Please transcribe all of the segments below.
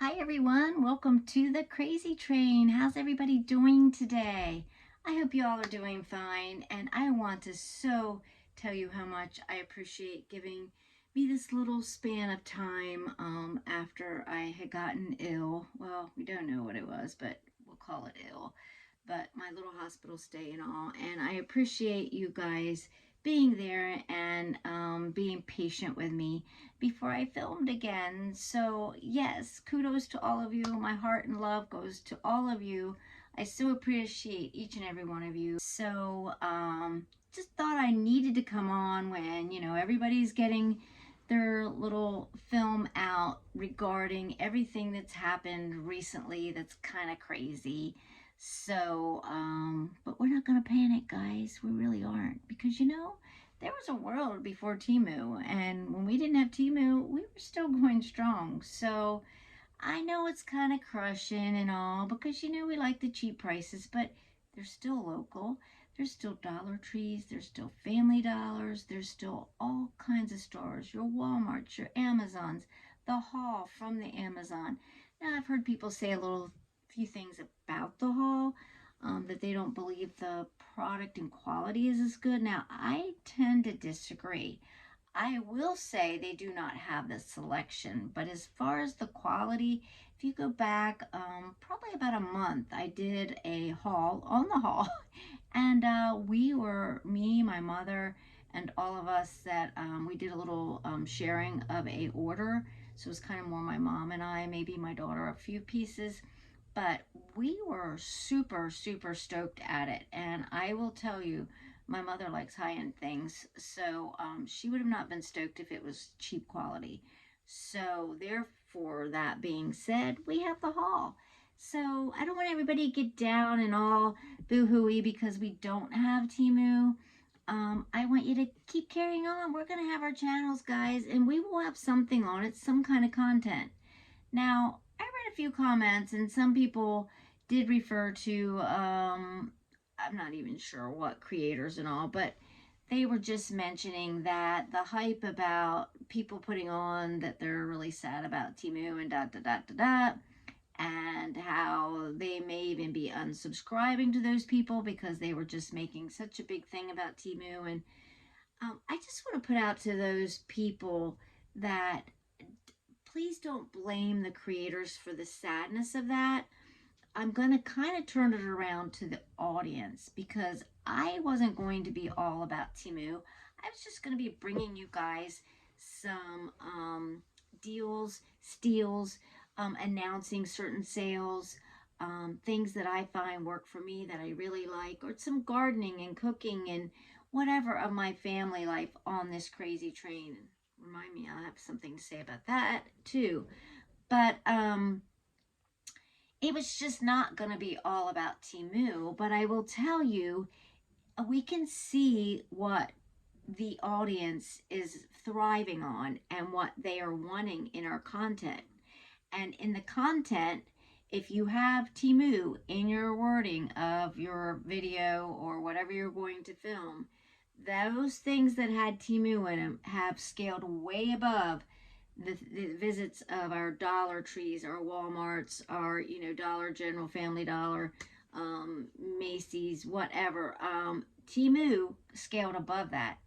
Hi everyone, welcome to the Crazy Train. How's everybody doing today? I hope you all are doing fine, and I want to tell you how much I appreciate giving me this little span of time after I had gotten ill. Well, we don't know what it was, but we'll call it ill. But my little hospital stay and all, and I appreciate you guys being there and being patient with me before I filmed again. So yes, kudos to all of you. My heart and love goes to all of you. I so appreciate each and every one of you. So just thought I needed to come on when, everybody's getting their little film out regarding everything that's happened recently that's kind of crazy. So, but we're not going to panic, guys. We really aren't. Because, there was a world before Temu. And when we didn't have Temu, we were still going strong. So, I know it's kind of crushing and all because, we like the cheap prices, but they're still local. There's still Dollar Trees. There's still Family Dollars. There's still all kinds of stores. Your Walmarts, your Amazons, the haul from the Amazon. Now, I've heard people say few things about the haul, that they don't believe the product and quality is as good. Now, I tend to disagree. I will say they do not have the selection, but as far as the quality, if you go back probably about a month, I did a haul on the haul, and me, my mother, and all of us that we did a little sharing of a order. So it was kind of more my mom and I, maybe my daughter, a few pieces, but we were super, super stoked at it. And I will tell you, my mother likes high-end things, so she would have not been stoked if it was cheap quality. So therefore, that being said, we have the haul. So I don't want everybody to get down and all boo-hooey because we don't have Temu. I want you to keep carrying on. We're going to have our channels, guys, and we will have something on it, some kind of content. Now, I read a few comments, and some people did refer to, I'm not even sure what creators and all, but they were just mentioning that the hype about people putting on that they're really sad about Temu and dot, dot, dot, dot, dot, and how they may even be unsubscribing to those people because they were just making such a big thing about Temu. And I just want to put out to those people that please don't blame the creators for the sadness of that. I'm going to kind of turn it around to the audience because I wasn't going to be all about Temu. I was just going to be bringing you guys some deals, steals, announcing certain sales, things that I find work for me that I really like, or some gardening and cooking and whatever of my family life on this crazy train. Remind me, I'll have something to say about that too. But it was just not going to be all about Temu. But I will tell you, we can see what the audience is thriving on and what they are wanting in our content. And in the content, if you have Temu in your wording of your video or whatever you're going to film, those things that had Temu in them have scaled way above the visits of our Dollar Trees, our Walmarts, our Dollar General, Family Dollar, Macy's, whatever. Temu scaled above that.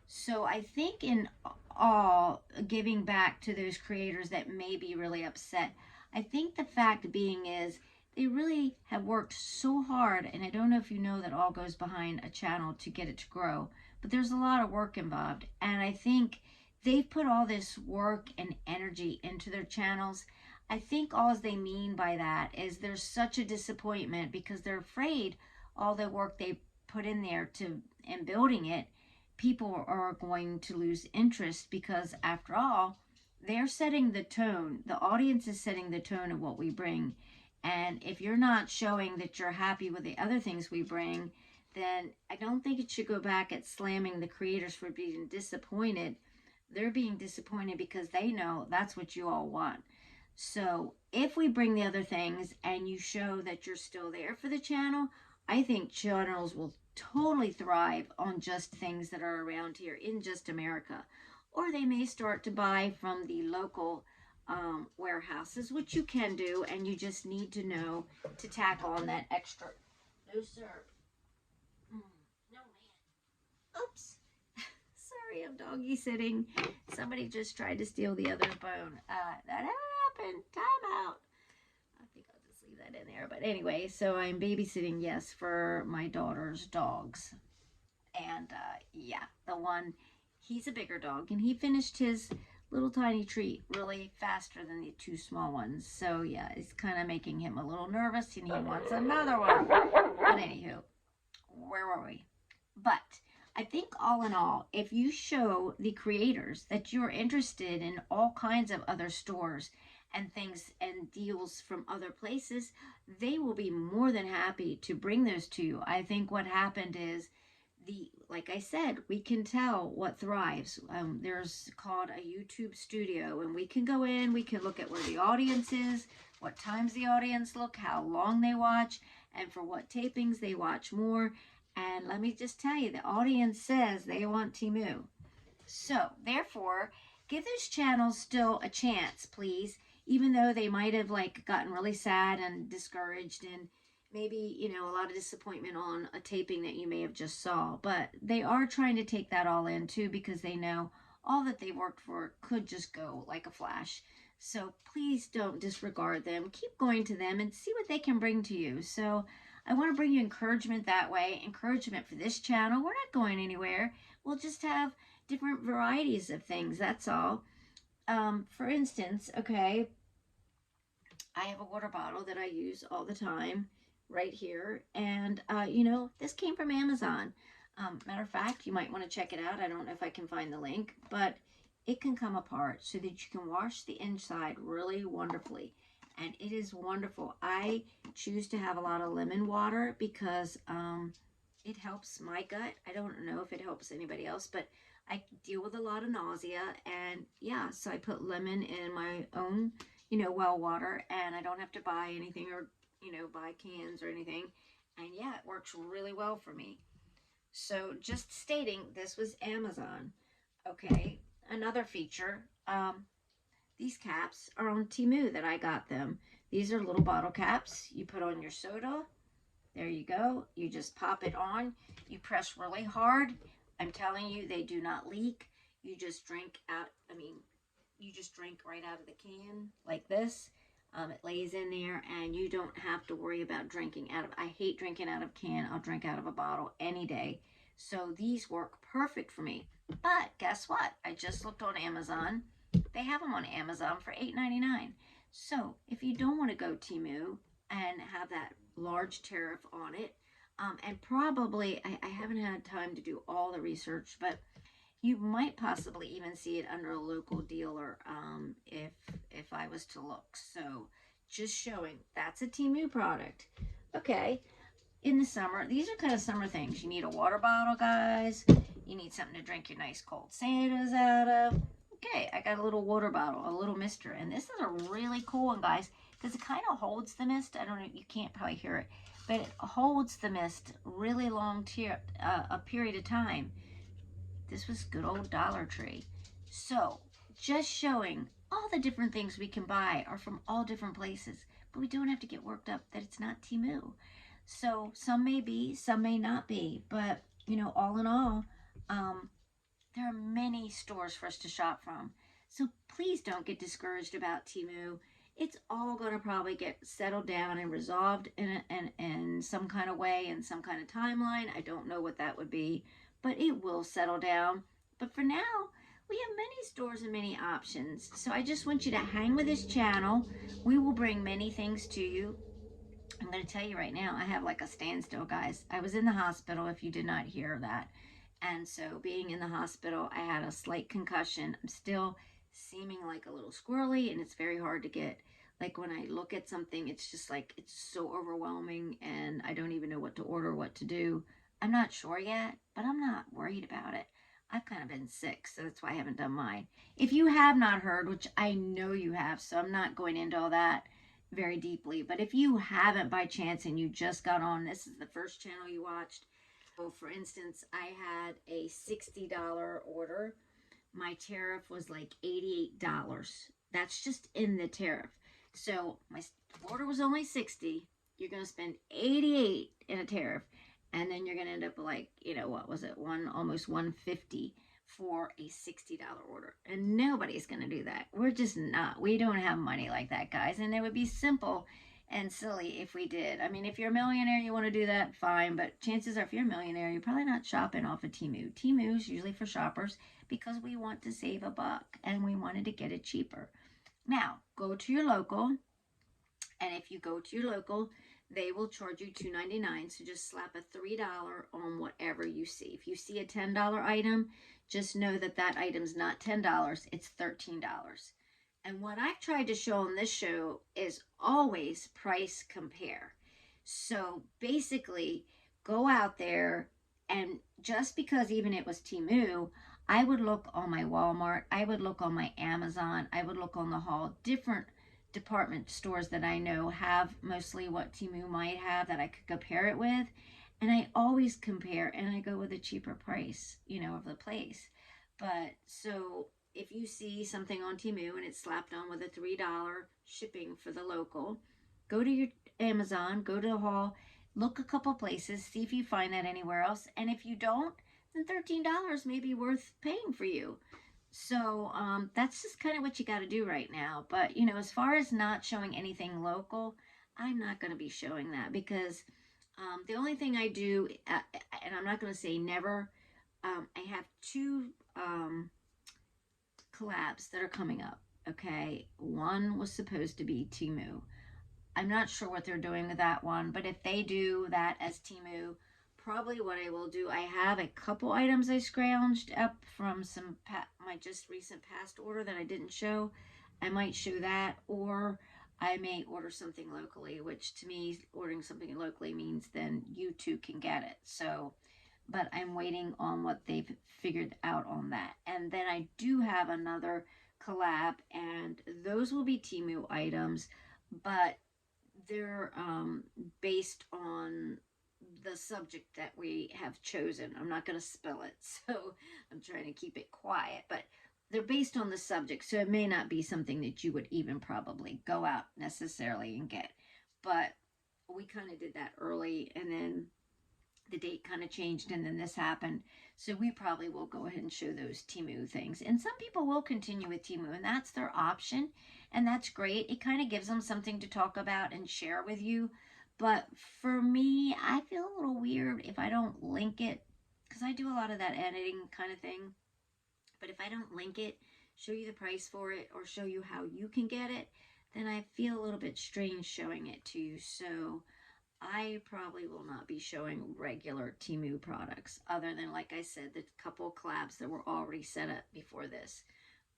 So I think in all, giving back to those creators that may be really upset, I think the fact being is they really have worked so hard, and I don't know if you know that all goes behind a channel to get it to grow, but there's a lot of work involved, and I think they've put all this work and energy into their channels. I think all they mean by that is there's such a disappointment because they're afraid all the work they put in there to in building it, people are going to lose interest because after all, they're setting the tone. The audience is setting the tone of what we bring. And if you're not showing that you're happy with the other things we bring, then I don't think it should go back at slamming the creators for being disappointed. They're being disappointed because they know that's what you all want. So if we bring the other things and you show that you're still there for the channel, I think channels will totally thrive on just things that are around here in just America. Or they may start to buy from the local warehouses, which you can do, and you just need to know to tack on that extra. No, sir. No, man. Oops. Sorry, I'm doggy sitting. Somebody just tried to steal the other bone. That happened. Time out. I think I'll just leave that in there. But anyway, so I'm babysitting, yes, for my daughter's dogs. And yeah, the one, he's a bigger dog, and he finished his little tiny treat really faster than the two small ones. So yeah, it's kind of making him a little nervous, and he wants another one. But anywho, where were we? But I think all in all, if you show the creators that you're interested in all kinds of other stores and things and deals from other places, they will be more than happy to bring those to you. I think what happened is like I said, we can tell what thrives. There's called a YouTube studio, and we can go in, we can look at where the audience is, what times the audience look, how long they watch, and for what tapings they watch more. And let me just tell you, the audience says they want Temu. So, therefore, give those channels still a chance, please, even though they might have like gotten really sad and discouraged and maybe, a lot of disappointment on a taping that you may have just saw. But they are trying to take that all in too, because they know all that they worked for could just go like a flash. So please don't disregard them. Keep going to them and see what they can bring to you. So I want to bring you encouragement that way, encouragement for this channel. We're not going anywhere. We'll just have different varieties of things, that's all. For instance, okay, I have a water bottle that I use all the time right here, and this came from Amazon. Matter of fact, you might want to check it out. I don't know if I can find the link, but it can come apart so that you can wash the inside really wonderfully, and it is wonderful. I choose to have a lot of lemon water because it helps my gut. I don't know if it helps anybody else, but I deal with a lot of nausea, and yeah, so I put lemon in my own well water, and I don't have to buy anything or buy cans or anything. And yeah, it works really well for me. So just stating, this was Amazon. Okay, another feature, these caps are on Temu that I got them. These are little bottle caps you put on your soda. There you go. You just pop it on. You press really hard. I'm telling you, they do not leak. You just drink out, you just drink right out of the can like this. It lays in there, and you don't have to worry about drinking out of. I hate drinking out of can. I'll drink out of a bottle any day. So these work perfect for me. But guess what? I just looked on Amazon. They have them on Amazon for $8.99. So if you don't want to go Temu and have that large tariff on it, and probably I haven't had time to do all the research, but you might possibly even see it under a local dealer if I was to look. So just showing that's a Temu product. Okay, in the summer, these are kind of summer things. You need a water bottle, guys. You need something to drink your nice cold sodas out of. Okay, I got a little water bottle, a little mister, and this is a really cool one, guys, because it kind of holds the mist. I don't know, you can't probably hear it, but it holds the mist really long a period of time. This was good old Dollar Tree. So, just showing all the different things we can buy are from all different places, but we don't have to get worked up that it's not Temu. So, some may be, some may not be, but, all in all, there are many stores for us to shop from. So, please don't get discouraged about Temu. It's all going to probably get settled down and resolved in some kind of way, in some kind of timeline. I don't know what that would be, but it will settle down. But for now, we have many stores and many options. So I just want you to hang with this channel. We will bring many things to you. I'm going to tell you right now, I have like a standstill, guys. I was in the hospital, if you did not hear that. And so being in the hospital, I had a slight concussion. I'm still seeming like a little squirrely, and it's very hard to get. Like when I look at something, it's just like, it's so overwhelming, and I don't even know what to order, what to do. I'm not sure yet, but I'm not worried about it. I've kind of been sick, so that's why I haven't done mine. If you have not heard, which I know you have, so I'm not going into all that very deeply, but if you haven't by chance and you just got on, this is the first channel you watched. So for instance, I had a $60 order. My tariff was like $88. That's just in the tariff. So my order was only 60. You're going to spend 88 in a tariff. And then you're going to end up like, what was it? Almost 150 for a $60 order. And nobody's going to do that. We're just not. We don't have money like that, guys. And it would be simple and silly if we did. I mean, if you're a millionaire, you want to do that, fine. But chances are, if you're a millionaire, you're probably not shopping off of Temu. Temu is usually for shoppers because we want to save a buck and we wanted to get it cheaper. Now, go to your local, and if you go to your local, they will charge you $2.99. So just slap a $3 on whatever you see. If you see a $10 item, just know that that item's not $10, it's $13. And what I've tried to show on this show is always price compare. So basically, go out there, and just because even it was Temu, I would look on my Walmart, I would look on my Amazon, I would look on the haul, different department stores that I know have mostly what Temu might have that I could compare it with. And I always compare and I go with a cheaper price, of the place. But so if you see something on Temu and it's slapped on with a $3 shipping for the local, go to your Amazon, go to the haul, look a couple places, see if you find that anywhere else. And if you don't, then $13 may be worth paying for you. So that's just kind of what you got to do right now. But, as far as not showing anything local, I'm not going to be showing that because the only thing I do, and I'm not going to say never, I have two collabs that are coming up. Okay. One was supposed to be Temu. I'm not sure what they're doing with that one, but if they do that as Temu, probably what I will do, I have a couple items I scrounged up from my just recent past order that I didn't show. I might show that, or I may order something locally, which to me, ordering something locally means then you too can get it. So, but I'm waiting on what they've figured out on that. And then I do have another collab, and those will be Temu items, but they're based on the subject that we have chosen. I'm not going to spell it, so I'm trying to keep it quiet, but they're based on the subject, so it may not be something that you would even probably go out necessarily and get. But we kind of did that early, and then the date kind of changed, and then this happened. So we probably will go ahead and show those Temu things. And some people will continue with Temu, and that's their option. And that's great. It kind of gives them something to talk about and share with you. But for me, I feel a little weird if I don't link it, because I do a lot of that editing kind of thing. But if I don't link it, show you the price for it, or show you how you can get it, then I feel a little bit strange showing it to you. So I probably will not be showing regular Temu products other than, like I said, the couple collabs that were already set up before this.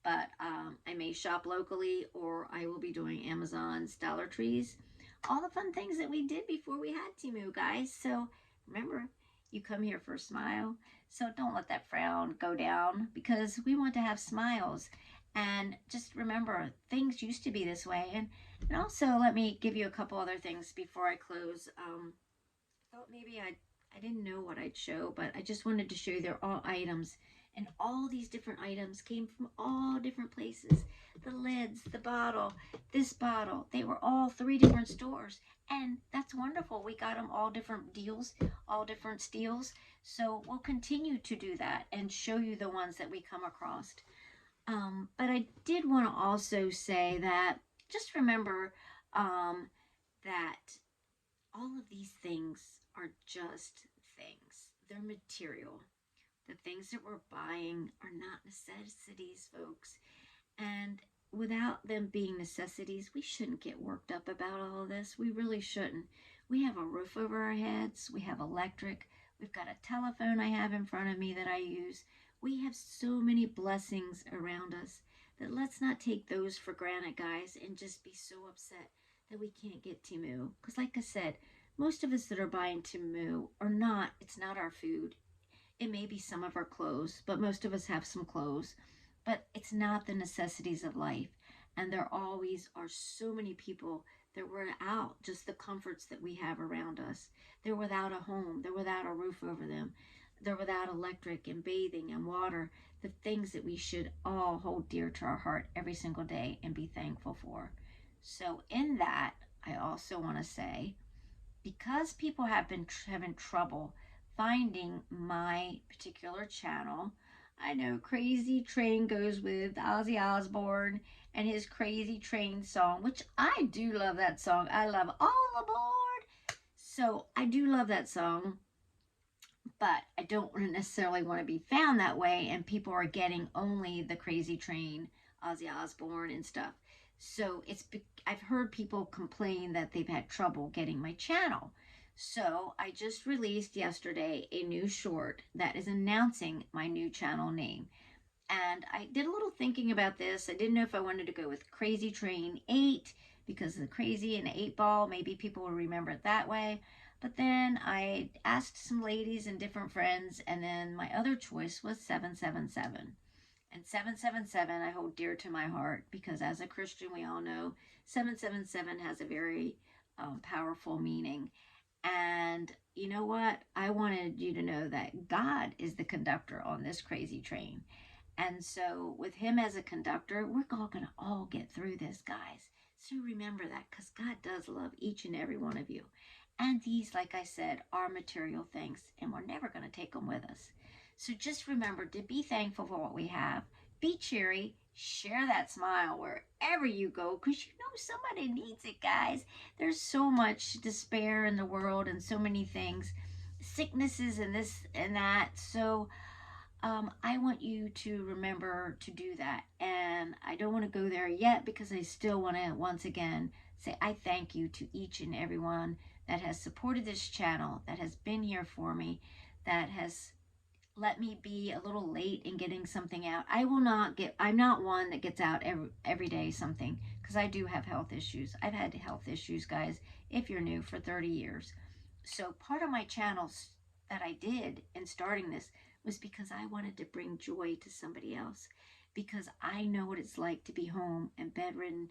But I may shop locally, or I will be doing Amazon's, Dollar Trees, all the fun things that we did before we had Temu, guys. So remember, you come here for a smile. So don't let that frown go down, because we want to have smiles. And just remember, things used to be this way. And also, let me give you a couple other things before I close. Thought maybe I didn't know what I'd show, but I just wanted to show you they're all items. And all these different items came from all different places. The lids, the bottle, this bottle, they were all 3 different stores. And that's wonderful. We got them all different deals, all different steals. So we'll continue to do that and show you the ones that we come across. But I did want to also say that just remember that all of these things are just things. They're material. The things that we're buying are not necessities, folks. And without them being necessities, we shouldn't get worked up about all of this. We really shouldn't. We have a roof over our heads. We have electric. We've got a telephone I have in front of me that I use. We have so many blessings around us that let's not take those for granted, guys, and just be so upset that we can't get Temu. Because like I said, most of us that are buying Temu are not, it's not our food. It may be some of our clothes, but most of us have some clothes. But it's not the necessities of life. And there always are so many people that were without just the comforts that we have around us. They're without a home. They're without a roof over them. they're without electric and bathing and water, the things that we should all hold dear to our heart every single day and be thankful for. So in that, I also want to say, because people have been having trouble finding my particular channel, I know Crazy Train goes with Ozzy Osbourne and his Crazy Train song, which I do love that song. I love All Aboard. So I do love that song, but I don't necessarily want to be found that way, and people are getting only the Crazy Train, Ozzy Osbourne and stuff. So I've heard people complain that they've had trouble getting my channel. So I just released yesterday a new short that is announcing my new channel name. And I did a little thinking about this. I didn't know if I wanted to go with Crazy Train 8 because of the crazy and the 8 ball. Maybe people will remember it that way. But then I asked some ladies and different friends, and then my other choice was 777. And 777 I hold dear to my heart because as a Christian, we all know 777 has a very powerful meaning. And you know what? I wanted you to know that God is the conductor on this crazy train. And so with him as a conductor, we're all going to all get through this, guys. So remember that, because God does love each and every one of you. And these, like I said, are material things, and we're never going to take them with us. So just remember to be thankful for what we have. Be cheery. Share that smile wherever you go, because you know somebody needs it, guys. There's so much despair in the world and so many things, sicknesses and this and that. So I want you to remember to do that. And I don't want to go there yet because I still want to once again say I thank you to each and everyone that has supported this channel, that has been here for me, that has let me be a little late in getting something out. I'm not one that gets out every day something, because I do have health issues. I've had health issues, guys, if you're new, for 30 years. So part of my channels that I did in starting this was because I wanted to bring joy to somebody else, because I know what it's like to be home and bedridden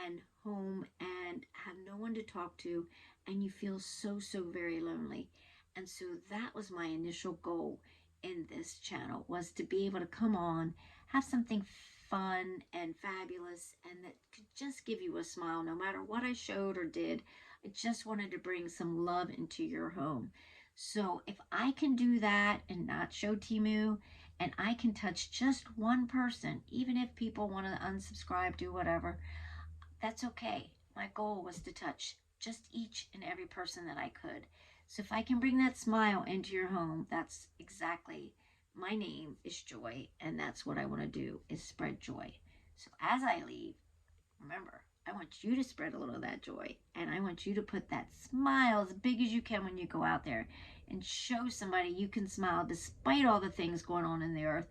and home and have no one to talk to, and you feel so very lonely. And so that was my initial goal in this channel, was to be able to come on, have something fun and fabulous, and that could just give you a smile no matter what I showed or did. I just wanted to bring some love into your home. So if I can do that and not show Temu, and I can touch just one person, even if people want to unsubscribe, do whatever, that's okay. My goal was to touch just each and every person that I could. So if I can bring that smile into your home, that's exactly, my name is Joy, and that's what I want to do, is spread joy. So as I leave, remember, I want you to spread a little of that joy, and I want you to put that smile as big as you can when you go out there and show somebody you can smile despite all the things going on in the earth,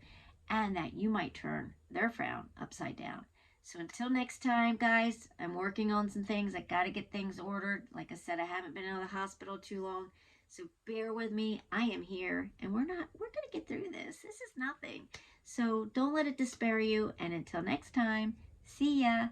and that you might turn their frown upside down. So until next time, guys, I'm working on some things. I got to get things ordered. Like I said, I haven't been out of the hospital too long. So bear with me. I am here, and we're going to get through this. This is nothing. So don't let it despair you. And until next time, see ya.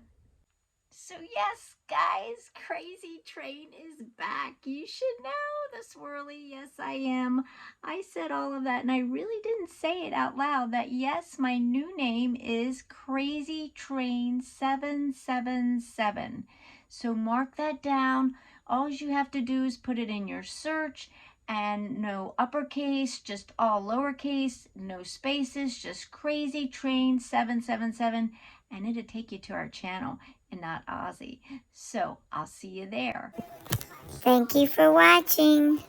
So yes, guys, Crazy Train is back. You should know the swirly. Yes, I am. I said all of that, and I really didn't say it out loud, that yes, my new name is Crazy Train 777. So mark that down. All you have to do is put it in your search, and no uppercase, just all lowercase, no spaces, just Crazy Train 777, and it'll take you to our channel and not Ozzy. So I'll see you there. Thank you for watching.